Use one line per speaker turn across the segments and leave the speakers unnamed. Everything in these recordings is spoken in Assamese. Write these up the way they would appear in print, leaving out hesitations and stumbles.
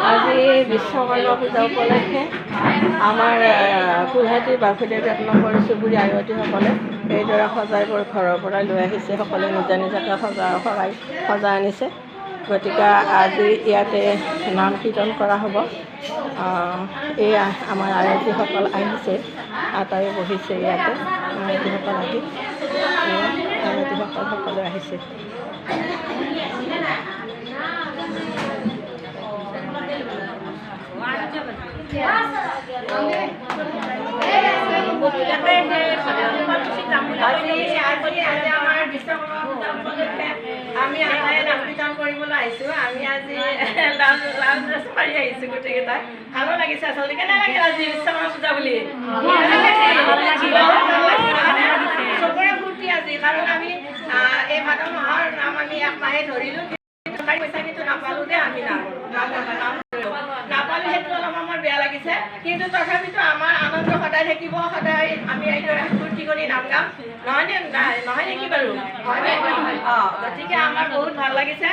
আজি বিশ্বকৰ্মা পূজা উপলক্ষে আমাৰ গুৱাহাটীৰ বাসুদেৱ ১ নম্বৰ চুবুৰী আয়তীসকলে এইদৰে সজাইবোৰ ঘৰৰ পৰা লৈ আহিছে। সকলোৱে নিজা নিজাকৈ সজাই আনিছে। গতিকে আজি ইয়াতে নাম কীৰ্তন কৰা হ'ব। এই আমাৰ আয়তীসকল আহিছে, আটাই বহিছে ইয়াতে। আয়তীসকল আহি আয়তীসকল সকলো আহিছে। আমি নাম কীৰ্তন কৰিবলৈ আহিছোঁ। আমি আজি লাভ ড্ৰেছ পাৰি আহিছোঁ গোটেইকেইটাই। ভালো লাগিছে আচলতে। কেনে লাগিল আজি বিশ্বকৰ্মা পূজা বুলি? চবৰে ফূৰ্তি আজি, কাৰণ আমি এই ভাদ মাহৰ নাম আমি 1 মাহে ধৰিলোঁ, পইচা কিন্তু নাপালোঁ দেই। আমি নাপালোঁ, সেইটো অলপ আমাৰ বেয়া লাগিছে। কিন্তু তথাপিতো আমাৰ আনন্দ সদায় থাকিব। সদায় আমি এইদৰে ফূৰ্তি কৰি নাম গাম, নহয় নেকি বাৰু? গতিকে আমাৰ বহুত ভাল লাগিছে।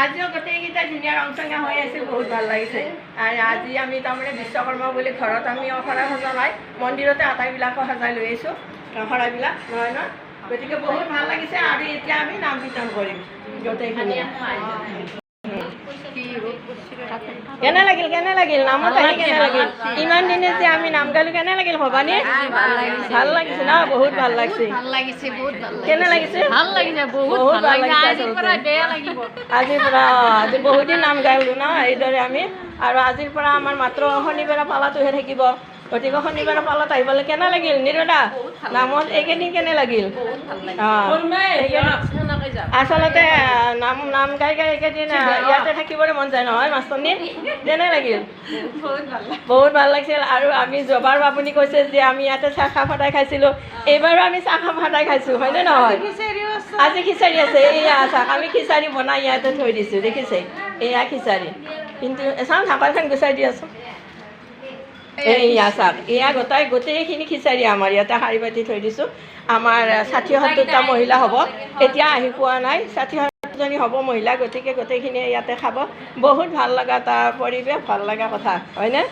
আজিও গোটেইকেইটা ধুনীয়া ৰং চঙা হৈ আছে, বহুত ভাল লাগিছে। আৰু আজি আমি তাৰমানে বিশ্বকৰ্মা বুলি ঘৰত আমি শৰাই সজা নাই, মন্দিৰতে আটাইবিলাকো সজাই লৈ আহিছোঁ শৰাইবিলাক, নহয় ন? গতিকে বহুত ভাল লাগিছে। আৰু এতিয়া আমি নাম কীৰ্তন কৰিম গোটেইখিনি। কেনে লাগিল নামত আহি? কেনে লাগিল? ইমান দিনে যে আমি নাম গালোঁ, কেনে লাগিল ভবানী? ভাল লাগিছে ন? বহুত ভাল লাগিছে। কেনে লাগিছে? বহুত ভাল লাগিছে। আজিৰ পৰা আজি বহুত দিন নাম গালোঁ ন এইদৰে আমি। আৰু আজিৰ পৰা আমাৰ মাত্ৰ শনিবাৰে পালাটোহে থাকিব। গতিকে শনিবাৰে পালত আহিবলৈ কেনে লাগিল নিৰুদা? নামত এইকেইদিন কেনে লাগিল? আচলতে নাম গাই এইকেইদিন ইয়াতে থাকিবলৈ মন যায় নহয় মাষ্টৰনী? কেনে লাগিল? বহুত ভাল লাগিছিল। আৰু আমি যোৱাবাৰো আপুনি কৈছে যে আমি ইয়াতে চাহ সদায় খাইছিলোঁ, এইবাৰো আমি চাহ সদায় খাইছোঁ, হয়নে নহয়? আজি খিচাৰি আছে। এয়া চাহ আমি খিচাৰি বনাই ইয়াতে থৈ দিছোঁ, দেখিছে? এয়া খিচাৰি। কিন্তু চাওঁ ধাবাখন গুচাই দি আছোঁ। এয়া চাওক, এয়া গোটেইখিনি খিচাৰি আমাৰ ইয়াতে শাৰী পাতি থৈ দিছোঁ। আমাৰ ৬০-৭০টা মহিলা হ'ব। এতিয়া আহি পোৱা নাই, ৬০-৭০জনী হ'ব মহিলা। গতিকে গোটেইখিনি ইয়াতে খাব। বহুত ভাল লগা এটা পৰিৱেশ, ভাল লগা কথা, হয়নে?